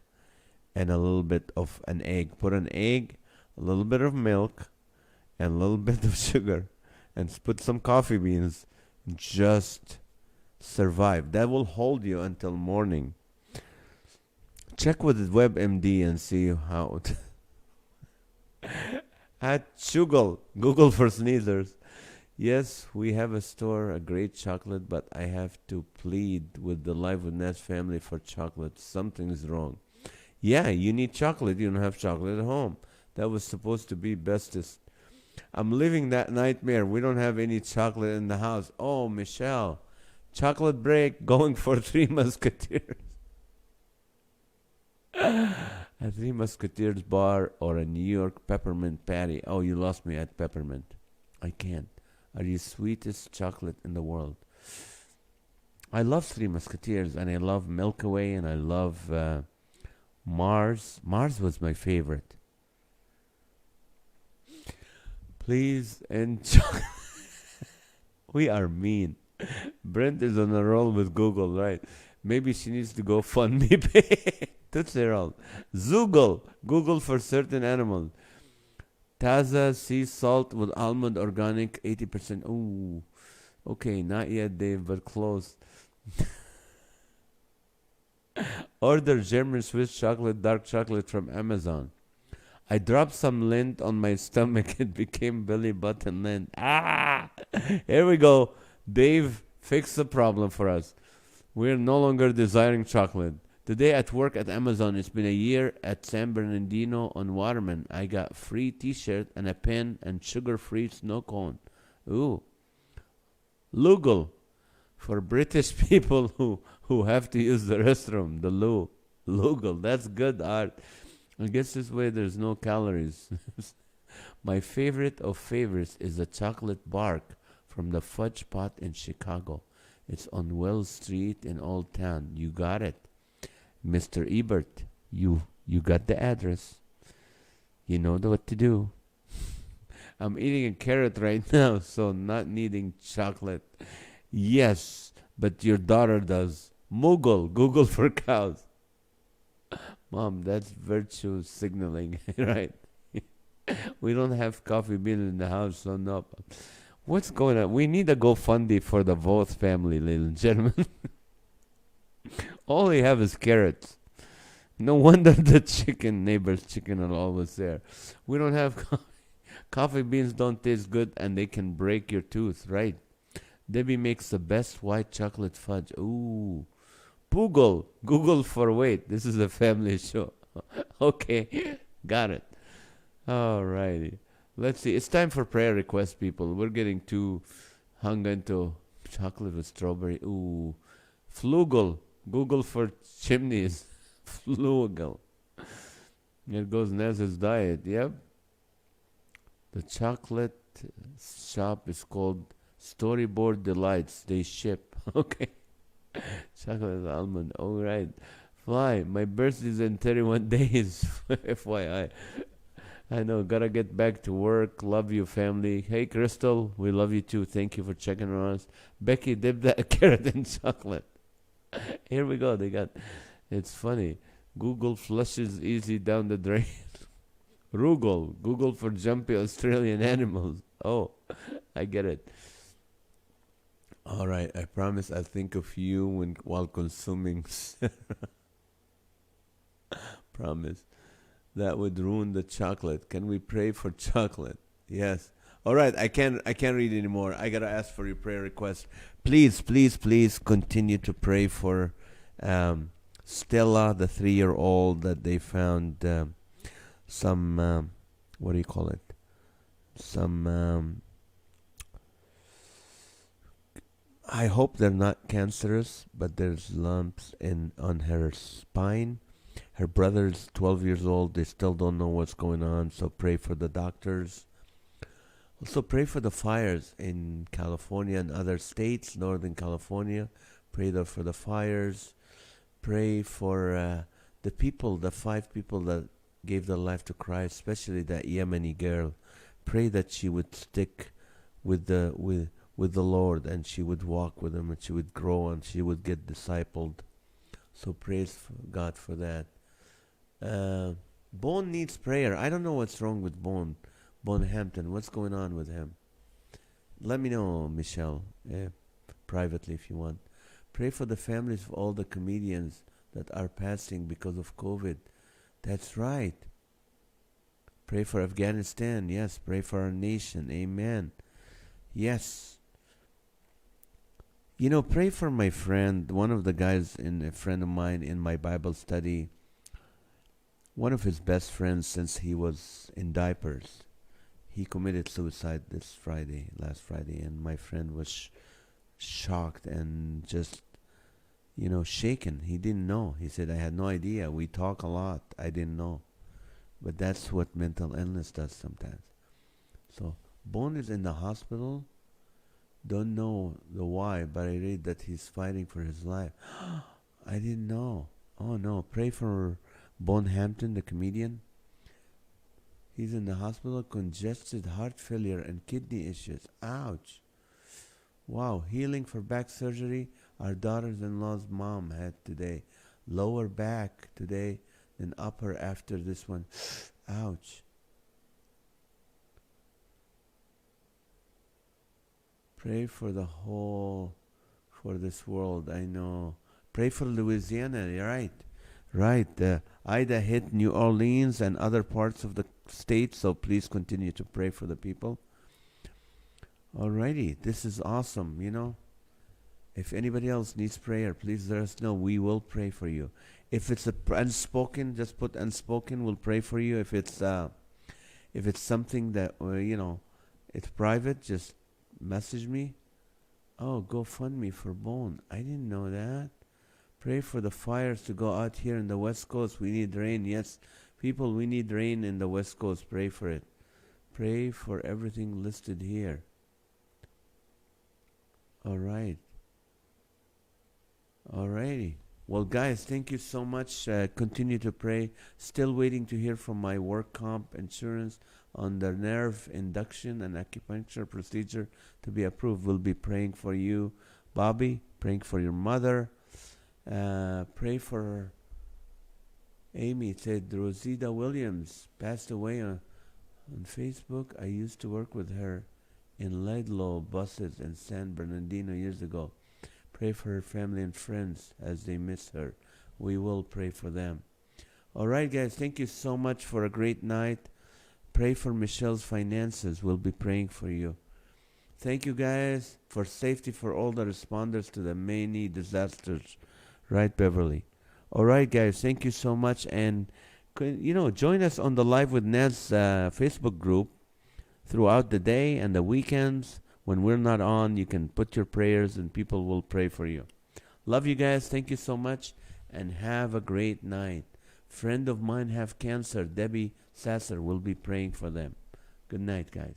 and a little bit of an egg. Put an egg, a little bit of milk, and a little bit of sugar. And put some coffee beans. Just survive. That will hold you until morning. Check with WebMD and see how. At Google. Google for sneezers. Yes, we have a store, a great chocolate, but I have to plead with the Live with NAZ family for chocolate. Something's wrong. Yeah, you need chocolate. You don't have chocolate at home. That was supposed to be bestest. I'm living that nightmare. We don't have any chocolate in the house. Oh, Michelle. Chocolate break going for Three Musketeers. A Three Musketeers bar or a New York peppermint patty. Oh, you lost me at peppermint. I can't. Are you sweetest chocolate in the world? I love Three Musketeers and I love Milky Way and I love Mars. Mars was my favorite. Please enjoy. We are mean. Brent is on a roll with Google, right? Maybe she needs to go fund me pay. Tootsie Roll. Zoogle. Google for certain animals. Taza sea salt with almond organic 80%. Ooh. Okay, not yet, Dave, but close. Order German Swiss chocolate, dark chocolate from Amazon. I dropped some lint on my stomach. It became belly button lint. Ah! Here we go. Dave, fix the problem for us. We're no longer desiring chocolate. Today at work at Amazon, it's been a year at San Bernardino on Waterman. I got free t-shirt and a pen and sugar-free snow cone. Ooh. Lugal. For British people who have to use the restroom. The loo. Lugal. That's good art. I guess this way there's no calories. My favorite of favorites is the chocolate bark from the Fudge Pot in Chicago. It's on Wells Street in Old Town. You got it. Mr. Ebert, you got the address. You know what to do. I'm eating a carrot right now, so not needing chocolate. Yes, but your daughter does. Moogle, Google for cows. Mom, that's virtue signaling, right? We don't have coffee bean in the house, so no. What's going on? We need a GoFundMe for the Voth family, ladies and gentlemen. All they have is carrots. No wonder the neighbor's chicken are always there. We don't have coffee. Coffee beans don't taste good and they can break your tooth, right? Debbie makes the best white chocolate fudge. Ooh. Google for weight. This is a family show. Okay, got it. Alrighty. Let's see. It's time for prayer requests, people. We're getting too hung into chocolate with strawberry. Ooh. Flugel. Google for chimneys. Flugel. Here goes NAZ's diet. Yep. The chocolate shop is called Storyboard Delights. They ship. Okay. Chocolate almond. All right. Fly. My birthday's in 31 days. FYI. I know. Gotta get back to work. Love you, family. Hey, Crystal. We love you too. Thank you for checking on us. Becky, dip that carrot in chocolate. Here we go. They got. It's funny. Google flushes easy down the drain. Rugal. Google for jumpy Australian animals. Oh, I get it. All right, I promise I'll think of you when while consuming. Promise. That would ruin the chocolate. Can we pray for chocolate? Yes. All right, I can't read anymore. I gotta ask for your prayer request. Please, please, please continue to pray for um, Stella, the 3 year old that they found some what do you call it? Some I hope they're not cancerous, but there's lumps in on her spine. Her brother's 12 years old. They still don't know what's going on, so pray for the doctors. Also, pray for the fires in California and other states, Northern California. Pray for the fires. Pray for the people, the 5 people that gave their life to Christ, especially that Yemeni girl. Pray that she would stick with the Lord, and she would walk with Him, and she would grow, and she would get discipled. So praise God for that. Bone needs prayer. I don't know what's wrong with Bone. Bone Hampton. What's going on with him? Let me know, Michelle, privately if you want. Pray for the families of all the comedians that are passing because of COVID. That's right. Pray for Afghanistan. Yes. Pray for our nation. Amen. Yes. Pray for my friend, one of the guys, a friend of mine in my Bible study, one of his best friends since he was in diapers. He committed suicide last Friday, and my friend was shocked and just, shaken. He didn't know. He said, I had no idea. We talk a lot. I didn't know. But that's what mental illness does sometimes. So, Bone is in the hospital. Don't know the why, but I read that he's fighting for his life. I didn't know. Oh no, pray for Bone Hampton, the comedian. He's in the hospital, congested heart failure and kidney issues. Ouch. Wow, healing for back surgery. Our daughter-in-law's mom had today. Lower back today, then upper after this one. Ouch. Pray for for this world, I know. Pray for Louisiana, you're right. Right. Ida hit New Orleans and other parts of the state, so please continue to pray for the people. Alrighty, this is awesome, If anybody else needs prayer, please let us know. We will pray for you. If it's unspoken, just put unspoken. We'll pray for you. If it's something that it's private, just message me. Oh, GoFundMe for Bone. I didn't know that. Pray for the fires to go out here in the West Coast. We need rain. Yes, people, we need rain in the West Coast. Pray for it. Pray for everything listed here. All right. Alrighty. Well, guys, thank you so much. Continue to pray. Still waiting to hear from my work comp insurance on the nerve induction and acupuncture procedure to be approved. We'll be praying for you, Bobby. Praying for your mother. Pray for Amy. It said Rosita Williams passed away on Facebook. I used to work with her in Laidlaw buses in San Bernardino years ago. Pray for her family and friends as they miss her. We will pray for them. All right, guys. Thank you so much for a great night. Pray for Michelle's finances. We'll be praying for you. Thank you, guys, for safety for all the responders to the many disasters. Right, Beverly? All right, guys. Thank you so much. And, join us on the Live with NAZ Facebook group throughout the day and the weekends. When we're not on, you can put your prayers and people will pray for you. Love you guys. Thank you so much. And have a great night. Friend of mine have cancer. Debbie Sasser will be praying for them. Good night, guys.